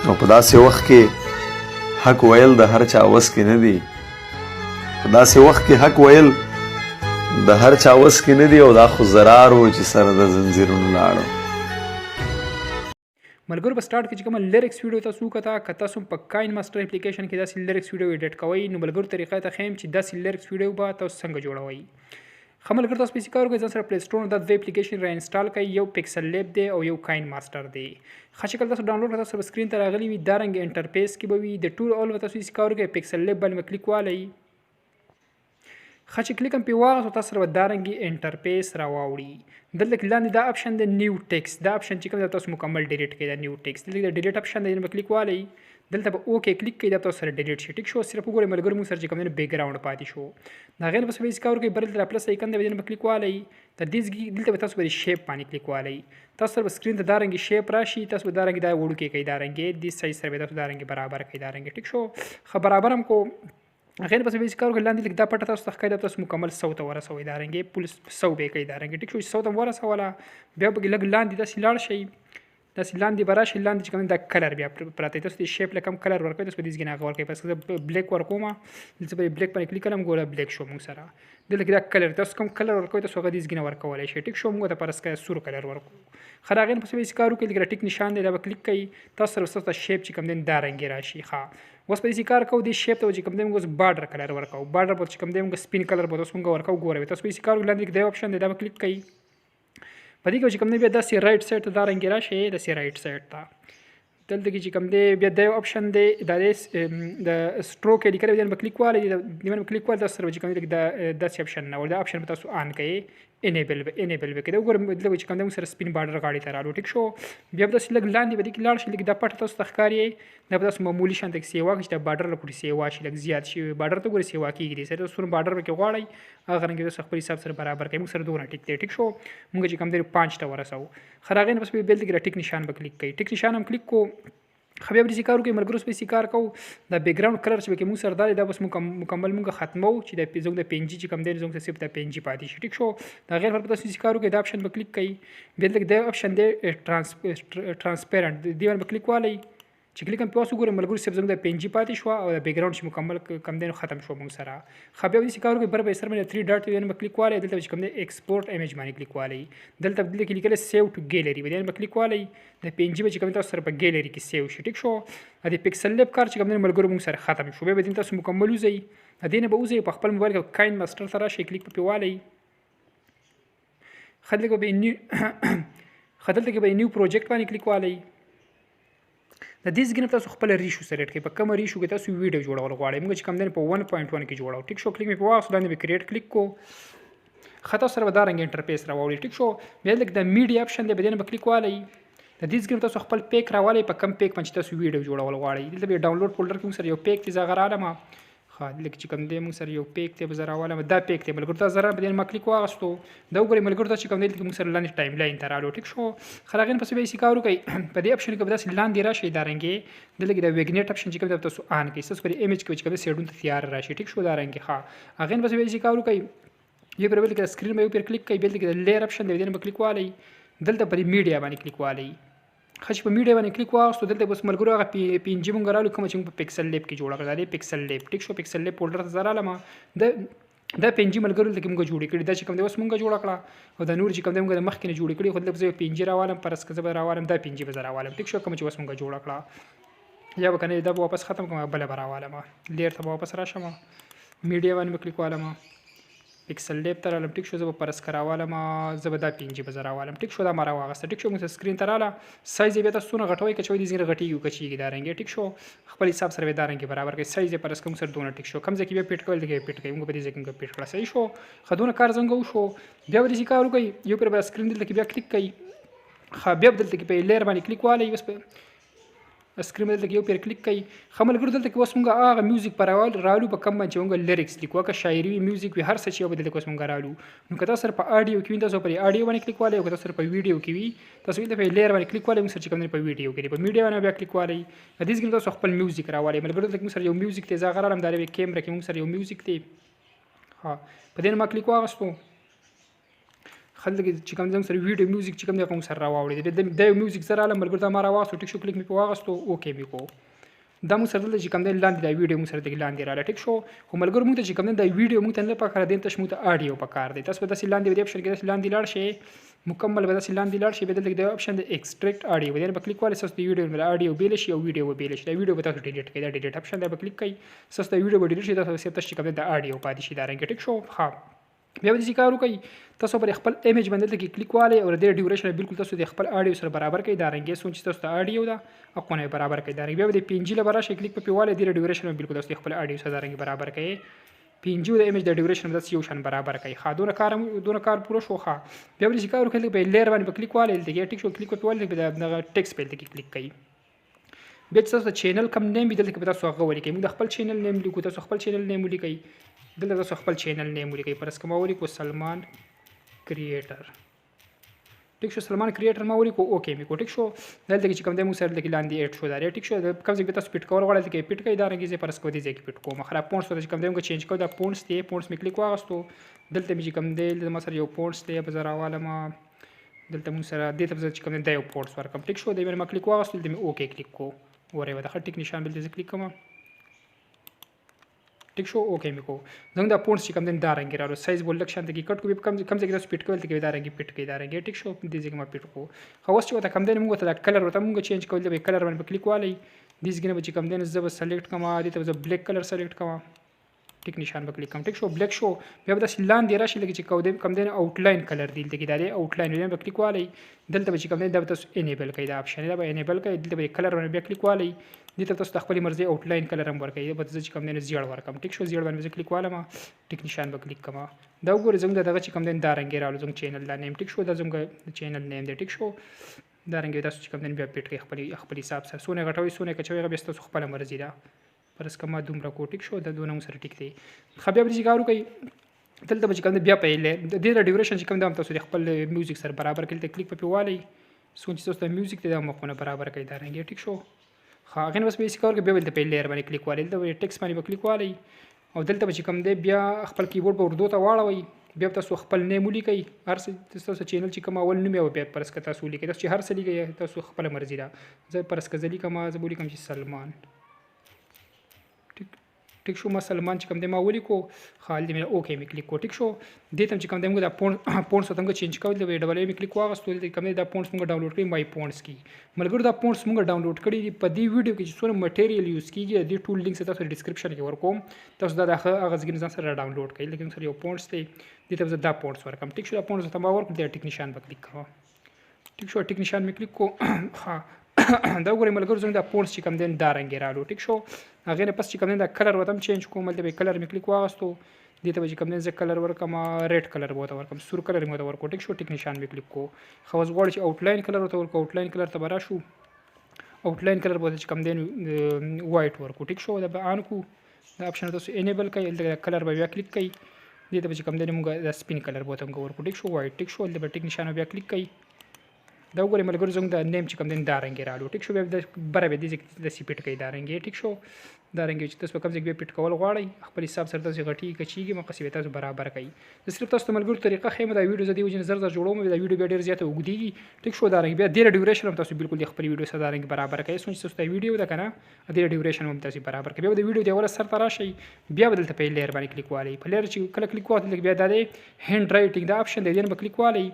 او په داسې وخت کې حق ویل د هر چا وس کې نه دي. په داسې وخت کې حق ویل د هر چا وس کې نه دی او دا خو ضرار و چې سره د زنځیرونو لاړو. ملګرو په سٹارټ کې چې کومه لیریکس ویډیو تاسو وکړه که تاسو په کاین ماسټر اپلیکیشن کې داسې لیریکس ویډیو ایډیټ کوئ نو ملګرو طریقه ته ښیم چې داسې لیریکس ویډیو به تاسو څنګه جوړوئ. ښه ملګرو تاسو پیسې کار وکړئ ځان سره پلی سټور نه دا دوه اپلیکیشن را انسټال کړئ، یو پکسل لیب دی او یو کاین ماسټر دی. ښه چې کله تاسو ډاونلوډ کړئ تاسو سکرین ته راغلی وي دارنګه انټرفیس کې به وي د ټول اول به تاسو پیسې کار وکړئ پکسل لیب باندې کلیک والئ. ښه چې کلیک هم پرې واغستو تاسو سره به دارنګې انټرفیس راواوړي. دلته کې لاندې دا اپشن دی نیو ټیکس، دا اپشن چې کوم دا تاسو مکمل ډیلیټ کړئ دا نیو ټیکس. دلته د ډیلیټ اپشن دی به کلیک والئ، دلته به اوکې کلیک کړئ دا تاسو سره ډیلیټ شي. ټیک شو صرف وګورئ ملګرو موږ سره چې کوم دی بیک ګراوند پاتې شو. د هغې نه پس به کار وکړئ بل پلس ایکن دی به کلیک والئ، د دې دلته به تاسو به شیپ باندې کلیک والئ. تاسو سره به سکرین ته دارنګې شیپ راشي، تاسو به دارنګې دا وړوکی کړئ دارنګې دې سایز سره به تاسو دارنګې برابر کړئ دارنګې. ټیک شو ښه برابر هم کو غیر پس به کار وکړئ لاندې لږ دا پټه تاسو ته ښکاري دا تاسو مکمل 100 ته ورسوئ دارنګې پول 100 به یې کړئ دارنګې. ټیک شو 100 ته ورسوله بیا به لږ لاندې داسې لاړ شئ، داسې لاندې به راشئ، لاندې چې کوم دا کلر بیا پراته تاسو د شیپ له کوم کلر ورکوئ تاسو به دې ځای هغه ورکوئ. پس زه بلیک ورکوم، دلته به بلیک باندې کلیک کړم ګوره بلیک شو موږ سره. دلته کې دا کلر تاسو کوم کلر ورکوئ تاسو هغه دې ځای ورکولی شئ. ټیک شو موږ ته پرسکه سور کلر ورکوو. ښه د هغې نه پس به کار وکړئ لږ ټیک نشان دی دا به کلیک کوئ، تاسو سره ستاسو ته شیپ چې کوم دی دا رنګې راشي. ښه اوس په دې کار کوو دې شیپ ته چې کوم دی موږ اوس بارډر کلر ورکوو، بارډر به چې کوم دی موږ سپین کلر به اوس موږ ورکوو. ګورئ تاسو په دې کار وکړئ لاندې دا اپشن دی دا به کلیک کوئ، په دې کې چې کوم دی بیا داسې رایټ سایډ ته دا رنګې راشي داسې رایټ سایډ ته. دلته کې چې کوم دی بیا دا یو اپشن دی دا د سټروک یې لیکلی دی به کلیک والئ، دې باندې کلیک والئ تاسو سره به چې کوم دی دا داسې اپشن نه دا اپشن به تاسو آن کړئ انیبل به کړئ. وګورئ دلته چې کوم دی موږ سره سپین بارډر غاړې ته رالو. ټیک شو بیا به داسې لږ لاندې به دې کې لاړ شي لږ دا پټه تاسو ته ښکاري دا به تاسو معمولي شان ته سیوا کړئ چې دا بارډر له پورې سیوا شي لږ زیات شي بارډر ته ګورئ سیوا کېږي دې سره تاسو بارډر به کې غواړئ هغه رنګ تاسو خپل حساب سره برابر کړئ. موږ سره دونه ټیک دی. ټیک شو موږ چې کوم دی 5 ته ورسوو. ښه د هغې نه پس بیا دلته کې ټیک نشان به کلیک کړئ، ټیک نشان هم کلیک کو. ښه بیا به داسې کار وکړئ ملګرو اوس به کار کوو دا بیک ګراوند کلر چې پکې موږ سره دا دی دا بس مکمل موږ ختموو چې د زموږ د پینجي چې کوم دی زموږ ته صرف د پینجي پاتې شي. ټیک شو د هغې لپاره به تاسو کار وکړئ دا اپشن به کلیک کړئ، بیا دلته دا اپشن دی ټرانسپیرنټ دې باندې به کلیک والئ. چې کلیک هم پې اوس وګورئ ملګرو صرف زموږ د پینجي پاتې شوه او د بیک ګراوند چې مکمل کوم دی نو ختم شو موږ سره. ښه بیا به داسې کار وکړئ بر به سر باندې 3 ډاټ دی باندې به کلیک والئ، دلته چې کوم دی ایکسپورټ ایمیج باندې کلیک والئ، دلته کې لیکلی سیو ټو ګیلري باندې به کلیک والئ، د پینجي به چې کوم تاسو سره په ګیلري کې سیو شي. ټیک شو د پکسل لیب کار چې کوم دی ملګرو موږ سره ختم شو. بیا به تاسو مکمل وځئ د دې نه به وځئ په خپل موبایل کې کاین ماسټر ته راشئ کلیک پې والئ. ښه دلته کې به نیو پروجیکټ باندې کلیک والئ. د دې ځای نه تاسو خپل ریشو سلیکټ کړئ، په کومه ریشو کې تاسو ویډیو جوړول غواړئ. موږ چې کوم دی په 1.1 کې جوړو. ټیک شو کلیک مې په واخیستو لاندې به کریټ کلیک کو. ښه تاسو سره به دا رنګ انټرفیس راواوړي. ټیک شو بیا لږ د میډیا اپشن دی به دې نه به کلیک والئ، د دې ځای نه تاسو خپل پیک راوالئ په کم پیک باندې تاسو ویډیو جوړول غواړئ. دلته به ډاونلوډ فولډر کې موږ سره یو پیک دی زه هغه رالمه. ښه لږ چې کوم دی موږ سره یو پیک دی به زه راولم دا پیک دی ملګرو ته زه به دې ما کلیک واخیستو دا وګورئ ملګرو ته چې کوم دی دلته موږ سره لاندې ټایم لاین ته رالو. ټیک شو ښه د هغې نه پسې به یې کار وکړئ په دې اپشن کې به داسې لاندې راشئ دا رنګې دلته کې د ویګنیټ اپشن چې کوم دی تاسو آن کړئ ستاسو په ایمیج کې چې کوم دی سیډون ته تیار راشي. ټیک شو دا رنګې ښه هغې نه پسې به یې کار وکړئ یو پر بل کې سکرین به یو پر کلیک کړئ بیا دلته کې د لیر اپشن دی دې نه به کلیک والئ، دلته پر میډیا باندې کلیک والئ. ښه چې په میډیا باندې کلیک واخیستو دلته بس ملګرو هغه پی ان جي مونږ رالو کومه چې موږ په پکسل لیب کې جوړه کړه دا دی پکسل لیب. ټیک شو پکسل لیب فولډر ته زه رالم دا پی ان جي ملګرو دلته کې موږ جوړې کړي دا چې کوم دی اوس موږ جوړه کړه او دا نور چې کوم دی موږ د مخکې نه جوړې کړي خو دلته زه پی ان جي راوالم فرض که زه به راوالم دا پی ان جي به زه راوالم. ټیک شو کومه چې اوس موږ جوړه کړه یا به که نه دا به واپس ختم کړم بله به راوالم لیر ته به واپس راشم میډیا باندې به کلیک والم پکسل لیب ته رالم. ټیک شو زه به پرس که راوالم زه به دا پی ان جي به زه راوالم. ټیک شو دا ما راواغسته. ټیک شو موږ سکرین ته راله سایز یې بیا تاسو څونه غټوئ کچوئ دې ځینې غټېږي وکچېږي دا رنګې. ټیک شو خپل حساب سره به دا رنګې برابر کړئ سایز یې پرس که موږ سره دونه. ټیک شو کوم ځای کې بیا پیټ کول دلته کې پیټ کړئ موږ په دې ځای کې پیټ کړه صحیح شو. ښه دونه کار څنګه وشو بیا به داسې کار وکړئ یو پر به سکرین دلته کې بیا کلیک کړئ. ښه بیا به دلته کې په لیر باندې کلیک والئ اوس په سکرین دلته کې یو پیر کلیک کړئ. ښه ملګرو دلته کې اوس موږ هغه میوزیک په رالو په کم باندې چې موږ لیریکس لیکو که شاعري وي میوزیک وي هر څه چې یو به دلته کې اوس موږ رالو. نو که تاسو سره په اډیو کې وي تاسو پرې اډیو باندې کلیک والئ او که تاسو سره په ویډیو کې وي تاسو دلته په لیر باندې کلیک والئ موږ سره چې کوم دی په ویډیو کې په میډیا باندې بیا کلیک والئ د دې ځای تاسو خپل میوزیک راوالئ. ملګرو دلته کې موږ سره یو میوزیک دی زه هغه رالم دا د کیمره کې موږ سره یو میوزیک دی. ښه په دې نه ما کلیک واخیستو. خلک چې کوم زموږ سره ویډیو میوزیک چې کوم دی هغه سره راواړي د میوزیک سره رااله ملګرو ته ما راواغستو ټیک شو کلیک مې په واغستو اوکې مې کو دا موږ سره دلته چې کوم دی لاندې دا ویډیو موږ سره دلته لاندې رااله ټیک شو خو ملګرو موږ ته چې کوم دی دا ویډیو موږ ته نه پکار دی تاسو موږ ته اډیو پکار دی تاسو به داسې لاندې دی اپشن کې داسې لاندې لاړ شئ مکمل به داسې لاندې لاړ شئ به دلته د اپشن د ایکسټریکټ اډیو دی په کلیک والے تاسو د ویډیو نه اډیو بیل شي او ویډیو به بیل شي دا ویډیو به تاسو ډیلیټ کړئ دا ډیلیټ اپشن دی به کلیک کړئ تاسو د ویډیو به ډیلیټ شي تاسو چې کوم دی د اډیو پاتې شي دا رنګ ټیک شو ها بیا به دې کار وکړئ تاسو پر خپل ایمیج باندې کې کلیک والے او د ډیوریشن بالکل تاسو د خپل اډیو سره برابر کړئ دا رنګ سوچ تاسو د اډیو دا اقونه برابر کړئ دا رنګ بیا به د پینجی له برابر شي کلیک په پیواله د ډیوریشن بالکل تاسو خپل اډیو سره رنګ برابر کړئ پینجو د ایمیج د ډیوریشن د یو شان برابر کړئ خا دونه کار پوره شو خا بیا به دې کار وکړئ په لیر باندې کلیک والے د ټیک شو کلیک په پیواله د ټیکس په کې کلیک کړئ بیا تاسو د چینل کم نیم بدل کې تاسو هغه ولیکئ موږ د خپل چینل نیم لیکو تاسو خپل چینل نیم ولیکئ دلته تاسو خپل چینل نیم ولیکئ پر اسکه ما ولیکو سلمان کریټر ټیک شو سلمان کریټر ما ولیکو اوکې مې کو ټیک شو دلته چې کوم د موږ سره د لاندې اډ شو دا ټیک شو د کوم ځای په تاسو پټ کول غواړئ کې پټ کړئ دا رنګ پر اسکه دې ځای کې پټ کوم خراب پونټس ته کوم د موږ چینج کوو دا پونټس دی پونټس مې کلیک واغستو دلته مې کوم دی ما سره یو پونټس دی په زرا والا ما دلته موږ سره دې ته چې کوم دی یو پونټس ورکم ټیک شو دې ما کلیک واغستو دلته مې اوکې کلیک کو ورې ودا خټ ټیک نشان بل دې کلیک کوم ټیک شو اوکې مې کو زنګ دا پونټس چې کوم دین دا رنګ راو سایز بول لک شان ته کې کټ کو کم ځای کې سپیډ کول ته کې دا رنګ پټ کې دا رنګ ټیک شو دې ځای کې ما پټ کو خو اوس چې وته کم دین موږ ته کلر وته موږ چینج کول دی کلر باندې کلیک والی دې ځای کې چې کم دین زب سلیکټ کما دې ته زب بلیک کلر سلیکټ کما ټیک نشان به کلیک کوم ټیک شو بلیک شو بیا به د لاندې راشي لکه چې کم دین آوټلاین کلر دی دلته کې دا آوټلاین باندې کلیک والی دلته چې کم دین دا تاسو انیبل کړئ دا اپشن دا به انیبل کړئ دلته به کلر باندې کلیک والی دلته تاسو خپل مرزي آوټلاین کلر هم ورکړئ به چې کم دین زیړ ورکم ټیک شو زیړ باندې کلیک والم ټیک نشان به کلیک کما دا وګورئ زنګ دغه چې کم دین دا رنګ راو زنګ چینل دا نیم ټیک شو دا زنګ چینل نیم دی ټیک شو دا رنګ تاسو چې کم دین بیا پټ کړئ خپل حساب سره سونه غټوي سونه کچوي به تاسو خپل مرزي دا پر اسکه ما دومره کو ټیک شو د دونه سره ټیک دی خو بیا به چې کار وکړئ دلته به چې کوم بیا په د دې ډیوریشن چې کوم دا تاسو د خپل میوزیک سره برابر کړئ ته کلیک په پیوالی سوچ تاسو د میوزیک ته د مخونه برابر کړئ دا رنګ ټیک شو خو هغه بس به چې کار کوي بیا په لیر باندې کلیک والی د ټیکس باندې کلیک والی او دلته به چې کوم دی بیا خپل کیبورډ په اردو ته واړوي بیا تاسو خپل نیم ولیکئ هر څه تاسو چینل چې کوم اول نوم یې بیا پر اسکه تاسو ولیکئ تاسو هر څه لیکئ تاسو خپل مرزي دا زه پر اسکه ځلی کوم زه ولیکم چې سلمان ټیک شو ما سلمان چې کوم دی ما ولیکو خال دې مې اوکې مې کلیک کو ټیک شو دې تم چې کوم دی موږ دا پونټس ته چینج کوو د ډبل ای مې کلیک واغستو دې کوم دی دا پونټس موږ ډاونلوډ کړی مای پونټس کې ملګرو دا پونټس موږ ډاونلوډ کړی دی په دې ویډیو کې چې څونه مټیریل یوز کیږي د ټول لینک تاسو ډسکرپشن کې ورکوم تاسو دا هغه ځګین ځان سره ډاونلوډ کړئ لیکن سره یو پونټس دی دې ته دا پونټس ورکم ټیک شو دا پونټس ته ما ورکړم د ټیک نشان په کلیک کوم ټیک شو ټیک نشان مې کلیک کو ها دا وګورئ ملګرو زموږ د پونټس چې کوم دی دا رنګ راړو ټیک شو هغې نه پس چې کوم دی دا کلر وته هم چینج کوم دلته به کلر مې کلیک واغستو دې ته به چې کوم دی زه کلر ورکم ریډ کلر به ورته ورکم سور کلر مې ورته ورکو ټیک شو ټیک نشان مې کلیک کو خو اوس غواړم چې آوټلاین کلر ورته ورکو آوټلاین کلر ته به راشو آوټلاین کلر به چې کوم دی وایټ ورکو ټیک شو دا به آن کو دا اپشن تاسو انیبل کړئ دلته کلر به بیا کلیک کړئ دې ته به چې کوم دی موږ دا سپین کلر به ورته ورکو ټیک شو وایټ ټیک شو دلته به ټیک نشان بیا کلیک کړئ دا وګورئ ملګرو زموږ د نیم چې کوم دی دا رنګ راړو ټیک شو بیا د بره به دې د سی پټ کوي دا رنګ ټیک شو دا رنګ چې تاسو کوم ځای کې پټ کول غواړئ خپل حساب سره تاسو غټي کچیږي مقصد تاسو برابر کړئ زه صرف تاسو ته ملګرو طریقه خیم دا ویډیو زدي وجه نظر جوړوم دا ویډیو بیا ډیر زیاته وګديږي ټیک شو دا رنګ بیا ډیر ډیوریشن هم تاسو بالکل خپل ویډیو سره دا رنګ برابر کړئ سوچ تاسو ته ویډیو دا کنه ډیر ډیوریشن هم تاسو برابر کړئ بیا د ویډیو دی ور سره تراشي بیا بدلته په لیر باندې کلیک والی په لیر چې کله کلیک وکړئ بیا دا هند رائټینګ دا اپشن دی دین په کلیک والی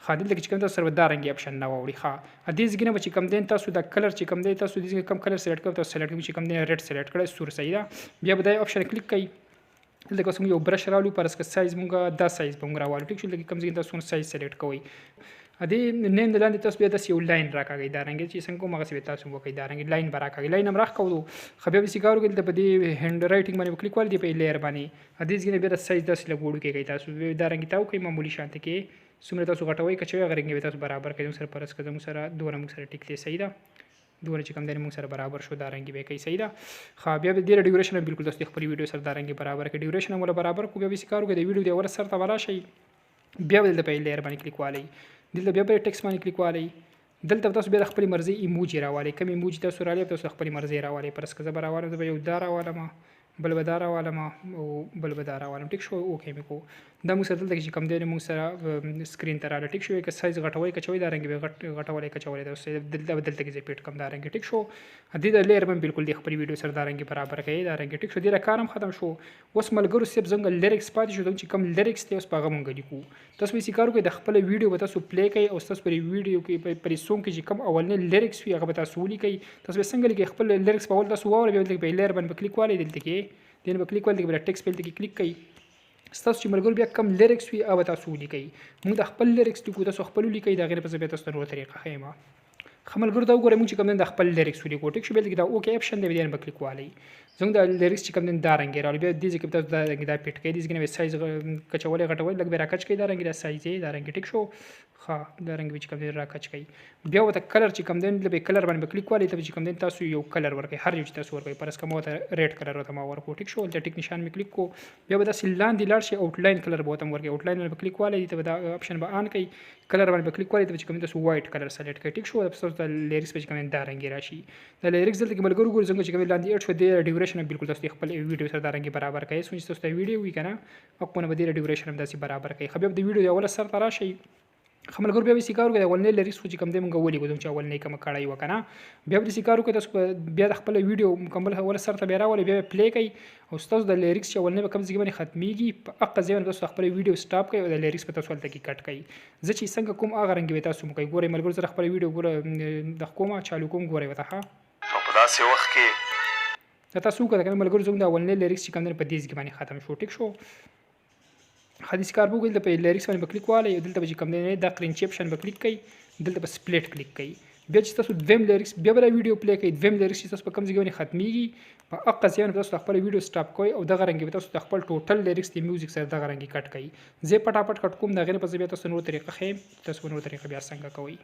خادل د چې کوم تاسو سره دا رنګ اپشن نه ووري ښه ا دې ځګنه چې کوم دین تاسو دا کلر چې کوم دی تاسو دې کوم کلر سلیکټ کوئ تاسو سلیکټ چې کوم دی ریډ سلیکټ کړئ سور صحیح ده بیا به دا اپشن کلیک کړئ دلته کوم یو برش راولو پر اسکه سایز مونږه دا سایز مونږ راوالو ټیک شو لکه کوم ځګنه تاسو سایز سلیکټ کوئ ا دې نیم د لاندې تاسو بیا د یو لاین راکاږي دا رنګ چې څنګه کومه څه تاسو وکړئ دا رنګ لاین براکاږي لاین هم راخو خو بیا به سیګارو کې د دې هند رائټینګ باندې کلیک ول دی په لیر باندې ا دې ځګنه بیا د سایز داس لګوړو کې تاسو دا رنګ تاو کوي معمولی شانته کې څومره تاسو غټوي کچوي غرنګ تاسو برابر کړئ سره پرس کړم سره دوه موږ سره ټیک دی صحیح ده دوه چې کوم دی موږ سره برابر شو دا رنګ به کوي صحیح ده خو بیا به د ډیوریشن بالکل تاسو خپل ویډیو سره دا رنګ برابر کړئ ډیوریشن مولا برابر کو بیا به سکارو کې د ویډیو دی ور سره تا ولا شي بیا به د په لیر باندې کلیک والی دلته بیا په ټیکس باندې کلیک والی دلته تاسو بیا خپل مرزي ایموجي راوالي کوم ایموجي تاسو راوالي تاسو خپل مرزي راوالي پرس کزه برابر د یو دا راواله بل به دا راوالم او بل به دا راوالم. ټیک شو اوکې مې کو دا موږ سره دلته چې کوم دی موږ سره سکرین ته راغله. ټیک شو که سایز غټوي کچوي دا رنګ به غټولای کچولای دا دلته کې پیټ کم دا رنګ. ټیک شو دې د لیر باندې بالکل د خپل ویډیو سره دا رنګ برابر کړي دا رنګ. ټیک شو دې را کارم ختم شو. اوس ملګرو سیب څنګه لیریکس پاتې شو چې کوم لیریکس ته اوس پاغه مونږ لیکو. تاسو به سکارو کې د خپل ویډیو به تاسو پلی کوي او تاسو پر ویډیو کې پر سونګ کې چې کوم اولنې لیریکس وي هغه به تاسو ولیکئ. تاسو به څنګه لیکئ خپل لیریکس په اول تاسو واورئ بیا دلته په لیر باندې کلیک والئ دلته کې دین به کلیک والئ دلته ټیکس په دلته کې کلیک کړئ. تاسو چې ملګرو بیا کم لیریکس وي هغه تاسو ولیکئ. موږ د خپل لیریکس لیکو تاسو خپل ولیکئ دا غیر په بیا تاسو نور طریقه ښیم. خملګرو دا وګورئ موږ چې کوم د خپل لیریکس ولیکو. ټیک شو بیا دلته دا اوکې اپشن دی بیا به کلیک والئ. زموږ د لیریکس چې کوم دا رنګ راوړي بیا دې ځکه تاسو دا رنګ دا پیټ کړئ دې ځکه به سایز کچولې غټولې لږ به راکچ کړئ دا رنګ دا سایز دا رنګ. ټیک شو ښه دا رنګ چې کوم دی راکچ کړئ بیا وته کلر چې کوم دی به کلر باندې کلیک والئ ته چې کوم دی تاسو یو کلر ورکړئ هر یو چې تاسو ورکړئ پرس کوم وته ریډ کلر وته ما ورکو. ټیک شو د ټیک نشان می کلیک کو بیا به تاسو لاندې لاړ شئ آوټ لاین کلر به وته ورکړئ. آوټ لاین باندې کلیک والئ ته دا اپشن به آن کړئ کلر باندې کلیک والئ ته چې کوم تاسو وایټ کلر سلیکټ کړئ. ټیک شو تاسو د لیریکس په کوم دا رنګ راشي د لیریکس دلته کې ملګرو ګور څنګه چې کوم لاندې اډ شو د ډیوریشن بالکل تاسو خپل ویډیو سره دا رنګ برابر کړئ. سوچ تاسو د ویډیو وی کنه او په نو د ډیوریشن هم داسې برابر کړئ. خو بیا د ویډیو اول سره تر راشي خملګرو بیا سکارو کې اولنې لیریکس چې کوم دی موږ ولې کوم چې اولنې کوم کړای وکنه بیا د سکارو کې تاسو بیا د خپل ویډیو مکمل اول سره ته بیا راولئ بیا پلی کړئ او تاسو د لیریکس چې اولنې کوم ځای باندې ختميږي په اقا ځای باندې تاسو خپل ویډیو سټاپ کړئ او د لیریکس په تاسو ولته کې کټ کړئ. زه چې څنګه کوم هغه رنګ به تاسو مکوئ ګورئ ملګرو سره خپل ویډیو ګوره د کومه چالو کوم ګورئ وته ها او په داسې وخت کې دا تاسو وکړه ملګرو زموږ د اولنې لیریکس چې کوم دی په دې ځای باندې ختم شو. ټیک شو حدیث کار بوګل د په لیریکس باندې کلیک والئ دلته چې کوم دی دا کرنچ اپشن به کلیک کړئ دلته په سپلیټ کلیک کړئ بیا چې تاسو دویم لیریکس بیا به ویډیو پلی کړئ دویم لیریکس چې تاسو په کوم ځای باندې ختميږي په اقا ځای باندې تاسو خپل ویډیو سټاپ کوئ او دغه رنګ به تاسو خپل ټوټل لیریکس د میوزیک سره دغه رنګ کټ کړئ. زه پټاپټ کټ کوم دغه په ځای تاسو نور طریقه خیم تاسو نور طریقه بیا څنګه کوئ.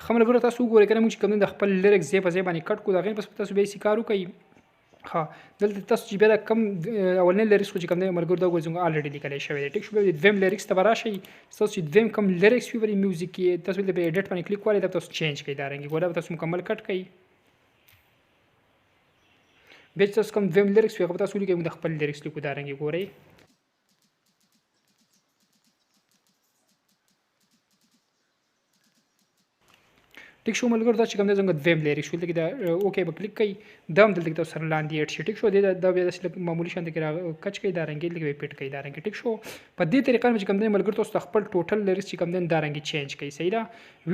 خملګرو تاسو وګورئ کنه موږ چې کوم د خپل لیریکس ځای په ځای باندې کټ کو دا غیر پس تاسو به سکارو کوي. ها دلته تاسو چې بیا کم اولنې لیریکس چې کوم د ملګرو دا ګورځم الریډي لیکل شوی دی. ټیک شو به دویم لیریکس ته راشي تاسو چې دویم کم لیریکس وی وری میوزیک کې تاسو به ایډیټ باندې کلیک والئ دا تاسو چینج کړئ دا رنګ ګوره تاسو مکمل کټ کړئ بیا تاسو کوم دویم لیریکس وی هغه تاسو لیکئ د خپل لیریکس لیکو دا رنګ ګورئ. ټیک شو ملګرو دا چې کوم دی څنګه دویم لیریکس شو دلته دا اوکې به کلیک کړئ دا هم دلته تاسو سره لاندې اډ شي. ټیک شو دا بیا داسې معمولي شان کې کچ کړئ دا رنګ لږ پیټ کړئ دا رنګ. ټیک شو په دې طریقه چې کوم دی ملګرو تاسو خپل ټوټل لیریکس چې کوم دی دا رنګ چینج کړئ. صحیح ده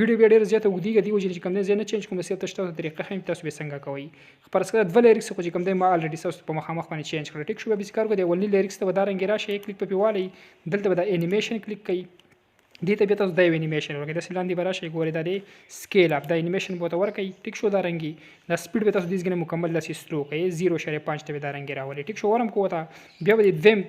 ویډیو بیا ډېر زیاته وګدیږي دی چې کوم دی زه نه چینج کوم سیف تاسو طریقه هم تاسو به څنګه کوئ. پر اسکه د لیریکس چې کوم دی ما الریډي تاسو په مخامخ باندې چینج کړل. ټیک شو به کار کوئ د ولنی لیریکس ته دا رنګ راشي کلیک په پیوالي دلته به د انیمیشن کلیک کړئ دې ته بیا تاسو د انیمیشن ورکړئ داسې لاندې به راشئ ګورئ دا دی سکیل اپ د انیمیشن به ورته ورکړئ. ټیک شو دا رنګي دا سپیډ به تاسو دې ځای مکمل داسې سلو کړئ 0.5 ته به دا رنګ راولئ. ټیک شو ورم کوته بیا به د دویم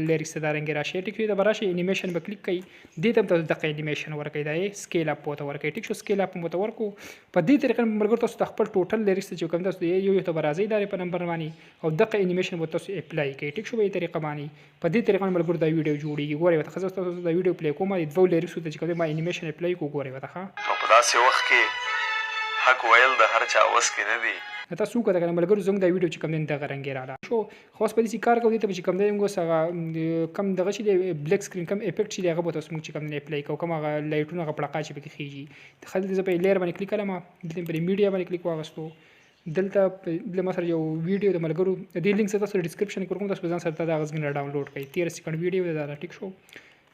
لیریکس ته دا رنګ راشي. ټیک شو دا به راشئ انیمیشن به کلیک کړئ دې ته تاسو دغه انیمیشن ورکړئ دا سکیل اپ ورته ورکړئ. ټیک شو سکیل اپ ورته ورکو په دې طریقه ملګرو تاسو خپل ټوټل لیریکس چې کوم تاسو یو ته برازي داري په نمبر باندې او دغه انیمیشن به تاسو اپلای کړئ. ټیک شو په طریقه باندې په دې طریقه ملګرو دا ویډیو جوړیږي. ګورئ وته خاصه تاسو دا ویډیو پلی کوم د دوه لیریکس ته چې کوم انیمیشن اپلای کو ګورئ وته ها او په داسې وخت کې حق ویل د هر چا وس کې نه دی. تاسو وکړه کنه ملګرو زموږ دا ویډیو چې کوم دی دغه رنګ رااله شو خو په دې کار کوي ته چې کوم دی موږ سره کم دغه چې بلیک سکرین کم افیکټ چې هغه به تاسو موږ چې کوم دی اپلای کوو کوم هغه لایټونه هغه پړقا چې پکې خيږي خلک دې په لیر باندې کلیک کړم دلته په میډیا باندې کلیک واغستو دلته د ما سره یو ویډیو د ملګرو د لینک سره تاسو ډسکرپشن کې کوم تاسو ځان سره دا غزګن ډاونلوډ کړئ 13 سکند ویډیو دا ټیک شو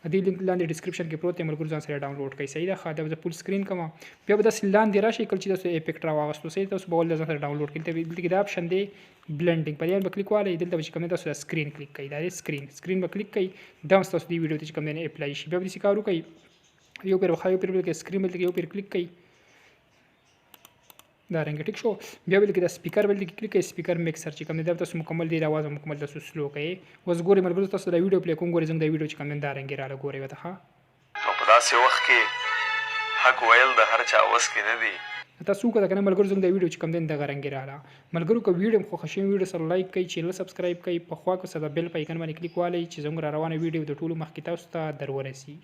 دې لینک لاندې ډسکرپشن کې پروت دی ملګرو ځان سره ډاونلوډ کړئ. صحیح ده خاطر د فول سکرین کوم بیا به داسې لاندې راشي کله چې تاسو افیکټ راوغستو صحیح تاسو به ول ځان سره ډاونلوډ کړئ دلته دا اپشن دی بلندینګ په دې به کلیک والئ دلته چې کوم تاسو سکرین کلیک کړئ دا سکرین به کلیک کړئ دا تاسو دې ویډیو ته کوم نه اپلای شي بیا به دې کار وکړئ یو پیر خایو پیر کې سکرین بل کې یو پیر کلیک کړئ دا رنګ. ټیک شو بیا بل کې د سپیکر بل کې کلیک کړئ سپیکر میکسر چې کوم دی تاسو مکمل دی आवाज مکمل تاسو سلو کړئ. اوس ګورئ ملګرو تاسو دا ویډیو پلی کوم ګورئ زموږ دا ویډیو چې کوم دا رنګ رااله ګورئ وته ها او په داسې وخت کې حق ویل د هر چا وس کې نه دی. تاسو وکړه کنه ملګرو زموږ دا ویډیو چې کوم دی دغه رنګ رااله ملګرو که ویډیو مو خوښ شوی ویډیو سره لایک کړئ، چینل سبسکرایب کړئ، په خوا کې سره د بیل په ایکن باندې کلیک والئ چې زموږ را روانه ویډیو د ټولو مخکې تاسو ته در ورسي.